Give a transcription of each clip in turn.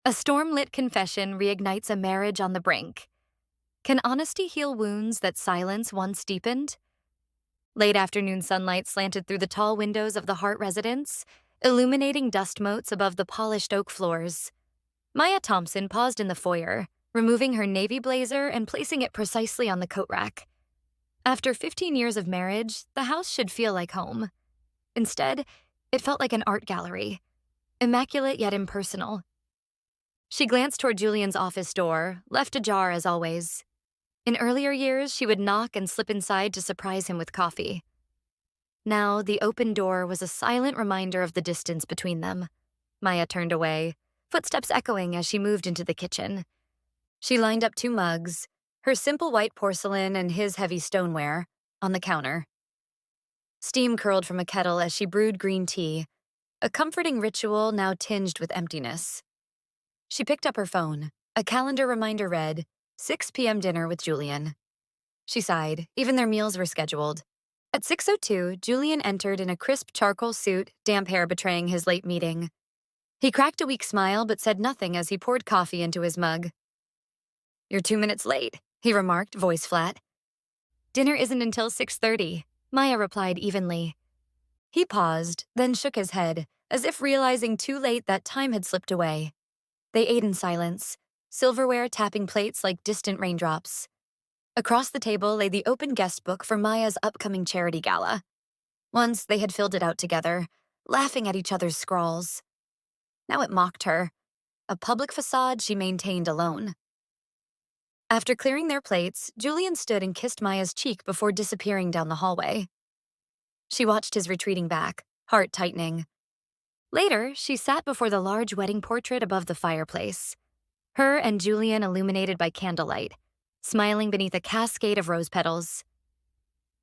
A storm-lit confession reignites a marriage on the brink. Can honesty heal wounds that silence once deepened? Late afternoon sunlight slanted through the tall windows of the Hart residence, illuminating dust motes above the polished oak floors. Maya Thompson paused in the foyer, removing her navy blazer and placing it precisely on the coat rack. After 15 years of marriage, the house should feel like home. Instead, it felt like an art gallery, immaculate yet impersonal. She glanced toward Julian's office door, left ajar as always. In earlier years, she would knock and slip inside to surprise him with coffee. Now, the open door was a silent reminder of the distance between them. Maya turned away, footsteps echoing as she moved into the kitchen. She lined up 2 mugs, her simple white porcelain and his heavy stoneware, on the counter. Steam curled from a kettle as she brewed green tea, a comforting ritual now tinged with emptiness. She picked up her phone. A calendar reminder read, 6 p.m. dinner with Julian. She sighed. Even their meals were scheduled. At 6:02, Julian entered in a crisp charcoal suit, damp hair betraying his late meeting. He cracked a weak smile but said nothing as he poured coffee into his mug. "You're 2 minutes late," he remarked, voice flat. "Dinner isn't until 6:30, Maya replied evenly. He paused, then shook his head, as if realizing too late that time had slipped away. They ate in silence, silverware tapping plates like distant raindrops. Across the table lay the open guest book for Maya's upcoming charity gala. Once they had filled it out together, laughing at each other's scrawls. Now it mocked her, a public facade she maintained alone. After clearing their plates, Julian stood and kissed Maya's cheek before disappearing down the hallway. She watched his retreating back, heart tightening. Later, she sat before the large wedding portrait above the fireplace. Her and Julian illuminated by candlelight, smiling beneath a cascade of rose petals.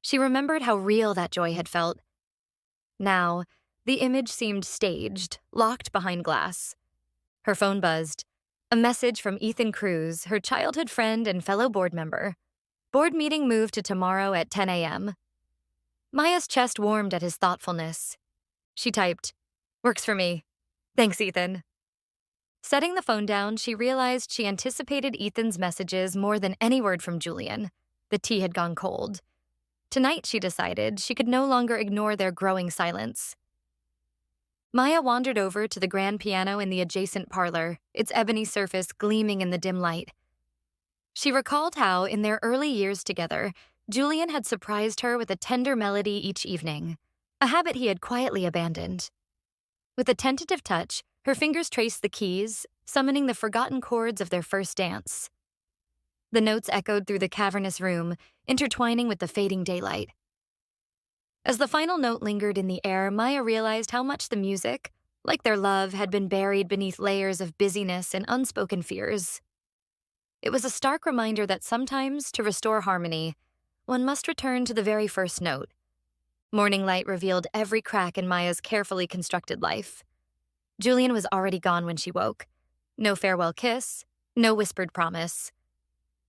She remembered how real that joy had felt. Now, the image seemed staged, locked behind glass. Her phone buzzed. A message from Ethan Cruz, her childhood friend and fellow board member. Board meeting moved to tomorrow at 10 a.m. Maya's chest warmed at his thoughtfulness. She typed, "Works for me. Thanks, Ethan." Setting the phone down, she realized she anticipated Ethan's messages more than any word from Julian. The tea had gone cold. Tonight, she decided, she could no longer ignore their growing silence. Maya wandered over to the grand piano in the adjacent parlor, its ebony surface gleaming in the dim light. She recalled how, in their early years together, Julian had surprised her with a tender melody each evening, a habit he had quietly abandoned. With a tentative touch, her fingers traced the keys, summoning the forgotten chords of their first dance. The notes echoed through the cavernous room, intertwining with the fading daylight. As the final note lingered in the air, Maya realized how much the music, like their love, had been buried beneath layers of busyness and unspoken fears. It was a stark reminder that sometimes, to restore harmony, one must return to the very first note. Morning light revealed every crack in Maya's carefully constructed life. Julian was already gone when she woke. No farewell kiss, no whispered promise.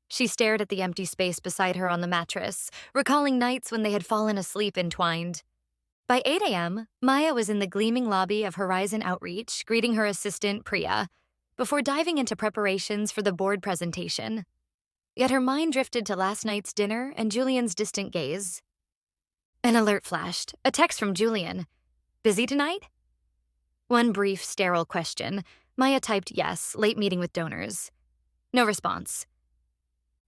She stared at the empty space beside her on the mattress, recalling nights when they had fallen asleep entwined. By 8 a.m., Maya was in the gleaming lobby of Horizon Outreach, greeting her assistant, Priya, before diving into preparations for the board presentation. Yet her mind drifted to last night's dinner and Julian's distant gaze. An alert flashed, a text from Julian. "Busy tonight?" One brief, sterile question. Maya typed yes, late meeting with donors. No response.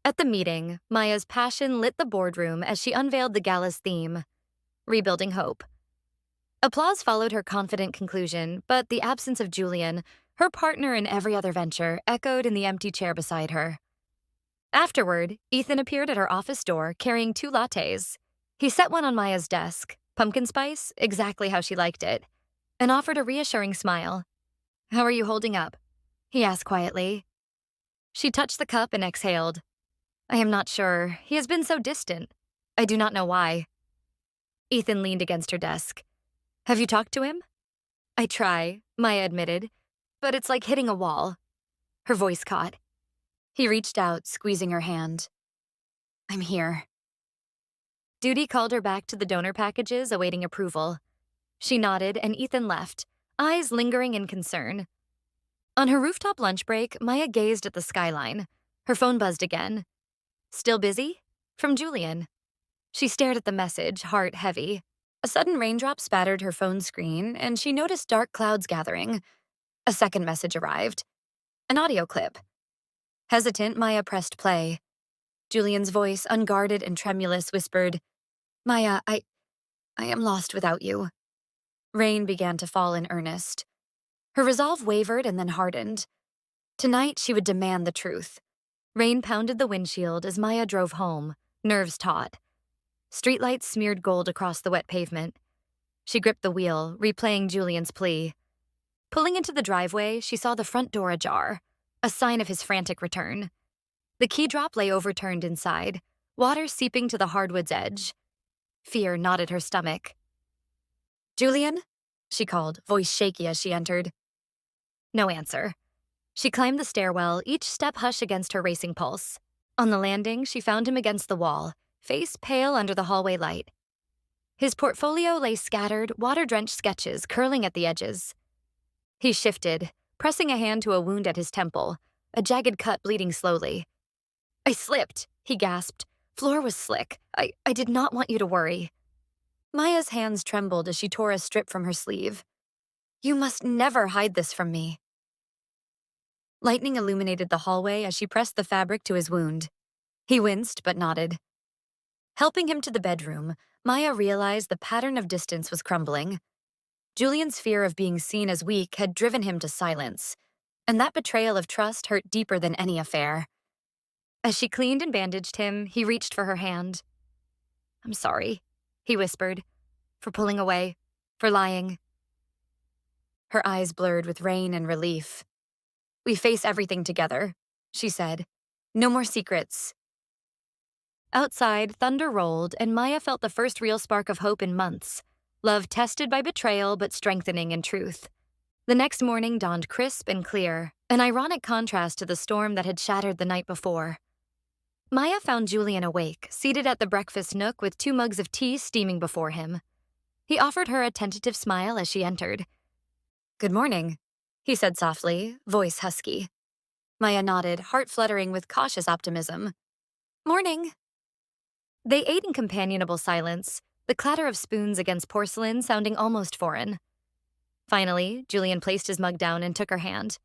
At the meeting, Maya's passion lit the boardroom as she unveiled the gala's theme, Rebuilding Hope. Applause followed her confident conclusion, but the absence of Julian, her partner in every other venture, echoed in the empty chair beside her. Afterward, Ethan appeared at her office door carrying 2 lattes. He set one on Maya's desk, pumpkin spice, exactly how she liked it, and offered a reassuring smile. "How are you holding up?" he asked quietly. She touched the cup and exhaled. "I am not sure. He has been so distant. I do not know why." Ethan leaned against her desk. "Have you talked to him?" "I try," Maya admitted, "but it's like hitting a wall." Her voice caught. He reached out, squeezing her hand. "I'm here." Duty called her back to the donor packages, awaiting approval. She nodded, and Ethan left, eyes lingering in concern. On her rooftop lunch break, Maya gazed at the skyline. Her phone buzzed again. Still busy? From Julian. She stared at the message, heart heavy. A sudden raindrop spattered her phone screen, and she noticed dark clouds gathering. A second message arrived. An audio clip. Hesitant, Maya pressed play. Julian's voice, unguarded and tremulous, whispered, "Maya, I am lost without you." Rain began to fall in earnest. Her resolve wavered and then hardened. Tonight, she would demand the truth. Rain pounded the windshield as Maya drove home, nerves taut. Streetlights smeared gold across the wet pavement. She gripped the wheel, replaying Julian's plea. Pulling into the driveway, she saw the front door ajar, a sign of his frantic return. The key drop lay overturned inside, water seeping to the hardwood's edge. Fear knotted her stomach. "Julian?" she called, voice shaky as she entered. No answer. She climbed the stairwell, each step hush against her racing pulse. On the landing, she found him against the wall, face pale under the hallway light. His portfolio lay scattered, water-drenched sketches curling at the edges. He shifted, pressing a hand to a wound at his temple, a jagged cut bleeding slowly. "I slipped," he gasped. "Floor was slick. I did not want you to worry." Maya's hands trembled as she tore a strip from her sleeve. "You must never hide this from me." Lightning illuminated the hallway as she pressed the fabric to his wound. He winced but nodded. Helping him to the bedroom, Maya realized the pattern of distance was crumbling. Julian's fear of being seen as weak had driven him to silence, and that betrayal of trust hurt deeper than any affair. As she cleaned and bandaged him, he reached for her hand. "I'm sorry," he whispered, "for pulling away, for lying." Her eyes blurred with rain and relief. "We face everything together," she said. "No more secrets." Outside, thunder rolled, and Maya felt the first real spark of hope in months. Love tested by betrayal, but strengthening in truth. The next morning dawned crisp and clear, an ironic contrast to the storm that had shattered the night before. Maya found Julian awake, seated at the breakfast nook with 2 mugs of tea steaming before him. He offered her a tentative smile as she entered. "Good morning," he said softly, voice husky. Maya nodded, heart fluttering with cautious optimism. "Morning." They ate in companionable silence, the clatter of spoons against porcelain sounding almost foreign. Finally, Julian placed his mug down and took her hand.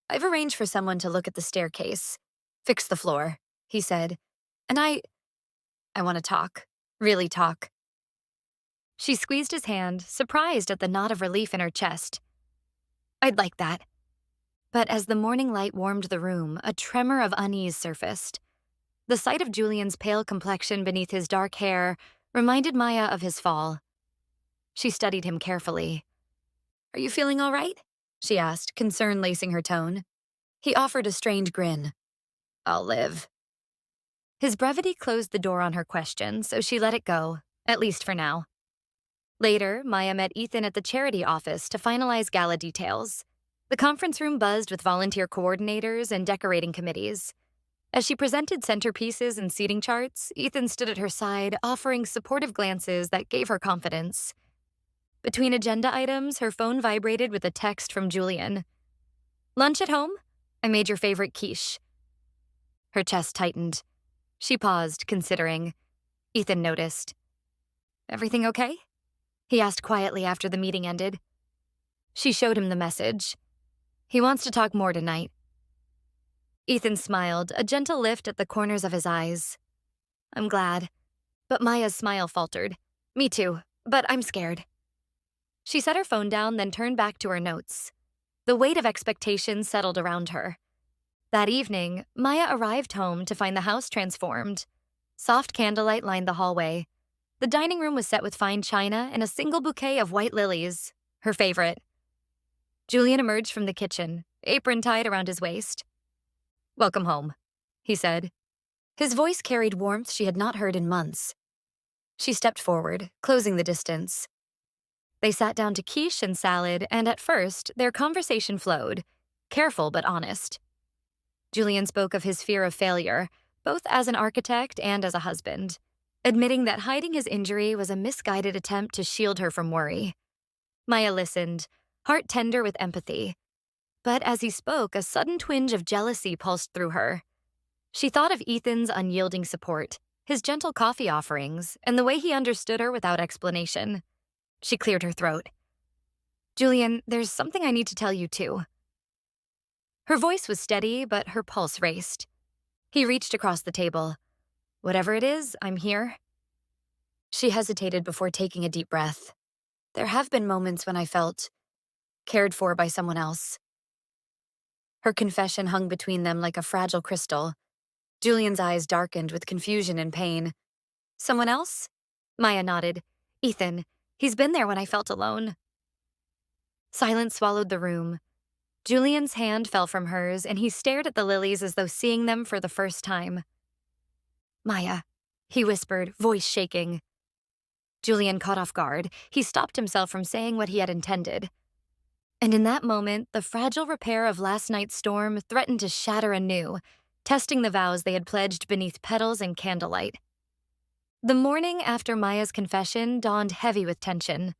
"I've arranged for someone to look at the staircase. Fix the floor," he said. "And I want to talk. Really talk." She squeezed his hand, surprised at the knot of relief in her chest. "I'd like that." But as the morning light warmed the room, a tremor of unease surfaced. The sight of Julian's pale complexion beneath his dark hair reminded Maya of his fall. She studied him carefully. "Are you feeling all right?" she asked, concern lacing her tone. He offered a strange grin. "I'll live." His brevity closed the door on her question, so she let it go, at least for now. Later, Maya met Ethan at the charity office to finalize gala details. The conference room buzzed with volunteer coordinators and decorating committees. As she presented centerpieces and seating charts, Ethan stood at her side, offering supportive glances that gave her confidence. Between agenda items, her phone vibrated with a text from Julian. "Lunch at home? I made your favorite quiche." Her chest tightened. She paused, considering. Ethan noticed. "Everything okay?" he asked quietly after the meeting ended. She showed him the message. "He wants to talk more tonight." Ethan smiled, a gentle lift at the corners of his eyes. "I'm glad." But Maya's smile faltered. "Me too, but I'm scared." She set her phone down, then turned back to her notes. The weight of expectation settled around her. That evening, Maya arrived home to find the house transformed. Soft candlelight lined the hallway. The dining room was set with fine china and a single bouquet of white lilies, her favorite. Julian emerged from the kitchen, apron tied around his waist. "Welcome home," he said. His voice carried warmth she had not heard in months. She stepped forward, closing the distance. They sat down to quiche and salad, and at first, their conversation flowed, careful but honest. Julian spoke of his fear of failure, both as an architect and as a husband, admitting that hiding his injury was a misguided attempt to shield her from worry. Maya listened, heart tender with empathy. But as he spoke, a sudden twinge of jealousy pulsed through her. She thought of Ethan's unyielding support, his gentle coffee offerings, and the way he understood her without explanation. She cleared her throat. "Julian, there's something I need to tell you too." Her voice was steady, but her pulse raced. He reached across the table. "Whatever it is, I'm here." She hesitated before taking a deep breath. "There have been moments when I felt cared for by someone else." Her confession hung between them like a fragile crystal. Julian's eyes darkened with confusion and pain. "Someone else?" Maya nodded. "Ethan. He's been there when I felt alone." Silence swallowed the room. Julian's hand fell from hers, and he stared at the lilies as though seeing them for the first time. "Maya," he whispered, voice shaking. Julian caught off guard. He stopped himself from saying what he had intended. And in that moment, the fragile repair of last night's storm threatened to shatter anew, testing the vows they had pledged beneath petals and candlelight. The morning after Maya's confession dawned heavy with tension.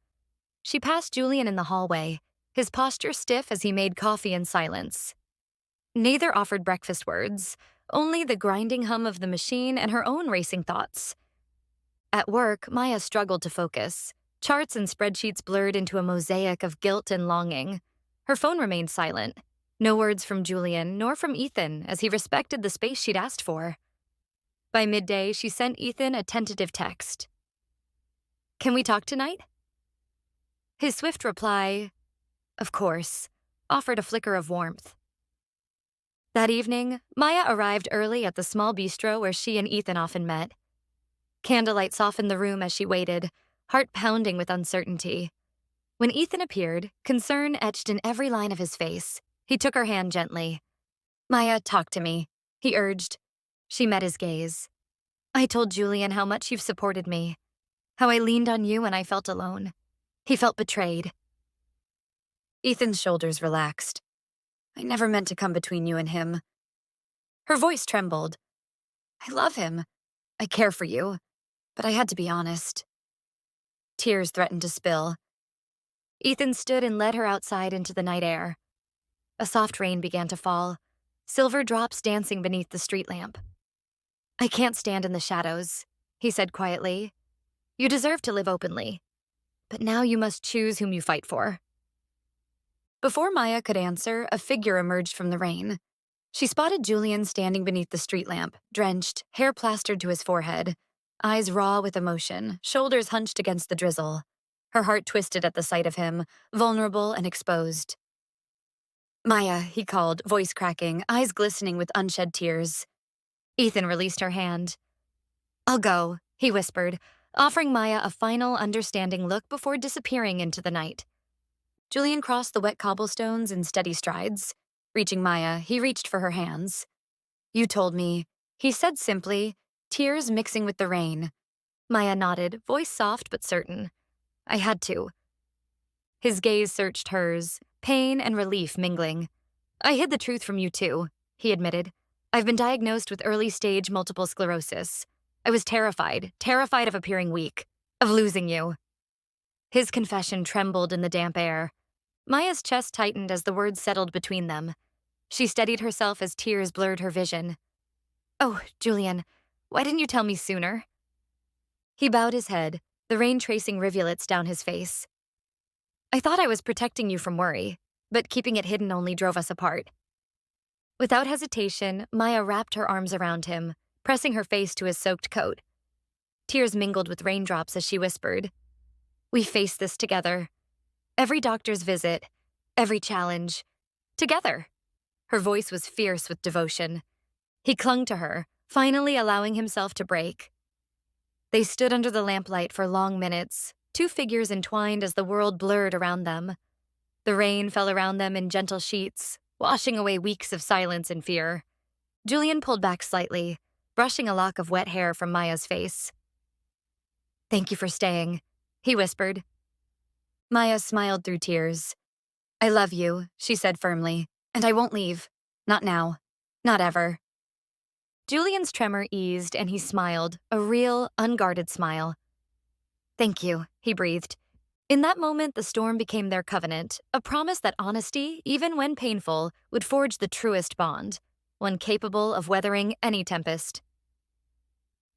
She passed Julian in the hallway, his posture stiff as he made coffee in silence. Neither offered breakfast words, only the grinding hum of the machine and her own racing thoughts. At work, Maya struggled to focus. Charts and spreadsheets blurred into a mosaic of guilt and longing. Her phone remained silent. No words from Julian, nor from Ethan, as he respected the space she'd asked for. By midday, she sent Ethan a tentative text. "Can we talk tonight?" His swift reply, "Of course," offered a flicker of warmth. That evening, Maya arrived early at the small bistro where she and Ethan often met. Candlelight softened the room as she waited, heart pounding with uncertainty. When Ethan appeared, concern etched in every line of his face. He took her hand gently. "Maya, talk to me," he urged. She met his gaze. "I told Julian how much you've supported me, how I leaned on you when I felt alone." He felt betrayed. Ethan's shoulders relaxed. "I never meant to come between you and him." Her voice trembled. "I love him. I care for you. But I had to be honest." Tears threatened to spill. Ethan stood and led her outside into the night air. A soft rain began to fall, silver drops dancing beneath the street lamp. "I can't stand in the shadows," he said quietly. "You deserve to live openly. But now you must choose whom you fight for." Before Maya could answer, a figure emerged from the rain. She spotted Julian standing beneath the street lamp, drenched, hair plastered to his forehead, eyes raw with emotion, shoulders hunched against the drizzle. Her heart twisted at the sight of him, vulnerable and exposed. "Maya," he called, voice cracking, eyes glistening with unshed tears. Ethan released her hand. "I'll go," he whispered, offering Maya a final, understanding look before disappearing into the night. Julian crossed the wet cobblestones in steady strides. Reaching Maya, he reached for her hands. "You told me," he said simply, tears mixing with the rain. Maya nodded, voice soft but certain. "I had to." His gaze searched hers, pain and relief mingling. "I hid the truth from you too," he admitted. "I've been diagnosed with early-stage multiple sclerosis. I was terrified of appearing weak, of losing you." His confession trembled in the damp air. Maya's chest tightened as the words settled between them. She steadied herself as tears blurred her vision. "Oh, Julian, why didn't you tell me sooner?" He bowed his head, the rain tracing rivulets down his face. "I thought I was protecting you from worry, but keeping it hidden only drove us apart." Without hesitation, Maya wrapped her arms around him, pressing her face to his soaked coat. Tears mingled with raindrops as she whispered, "We faced this together. Every doctor's visit, every challenge. Together." Her voice was fierce with devotion. He clung to her, finally allowing himself to break. They stood under the lamplight for long minutes, two figures entwined as the world blurred around them. The rain fell around them in gentle sheets, washing away weeks of silence and fear. Julian pulled back slightly, brushing a lock of wet hair from Maya's face. "Thank you for staying," he whispered. Maya smiled through tears. "I love you," she said firmly, "and I won't leave. Not now. Not ever." Julian's tremor eased and he smiled, a real, unguarded smile. "Thank you," he breathed. In that moment, the storm became their covenant, a promise that honesty, even when painful, would forge the truest bond, one capable of weathering any tempest.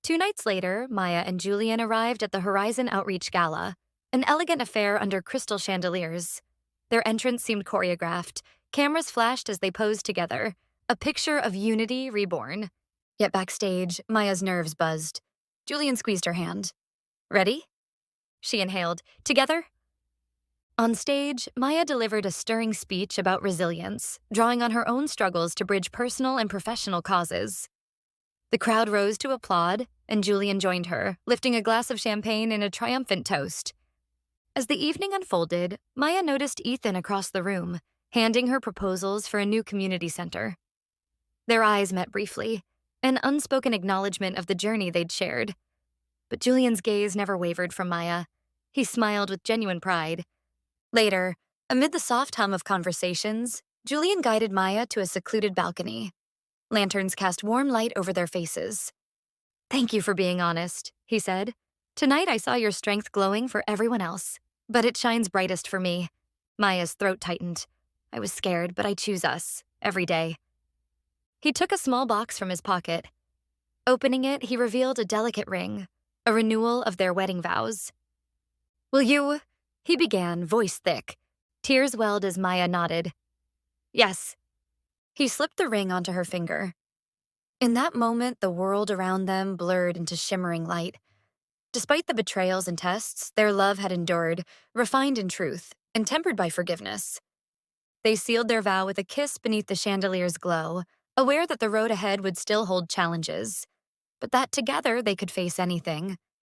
2 nights later, Maya and Julian arrived at the Horizon Outreach Gala, an elegant affair under crystal chandeliers. Their entrance seemed choreographed. Cameras flashed as they posed together, a picture of unity reborn. Yet backstage, Maya's nerves buzzed. Julian squeezed her hand. Ready? She inhaled. Together? On stage, Maya delivered a stirring speech about resilience, drawing on her own struggles to bridge personal and professional causes. The crowd rose to applaud, and Julian joined her, lifting a glass of champagne in a triumphant toast. As the evening unfolded, Maya noticed Ethan across the room, handing her proposals for a new community center. Their eyes met briefly, an unspoken acknowledgement of the journey they'd shared. But Julian's gaze never wavered from Maya. He smiled with genuine pride. Later, amid the soft hum of conversations, Julian guided Maya to a secluded balcony. Lanterns cast warm light over their faces. "Thank you for being honest," he said. "Tonight I saw your strength glowing for everyone else, but it shines brightest for me." Maya's throat tightened. "I was scared, but I choose us, every day." He took a small box from his pocket. Opening it, he revealed a delicate ring, a renewal of their wedding vows. "Will you?" he began, voice thick. Tears welled as Maya nodded. "Yes." He slipped the ring onto her finger. In that moment, the world around them blurred into shimmering light. Despite the betrayals and tests, their love had endured, refined in truth, and tempered by forgiveness. They sealed their vow with a kiss beneath the chandelier's glow, aware that the road ahead would still hold challenges, but that together they could face anything.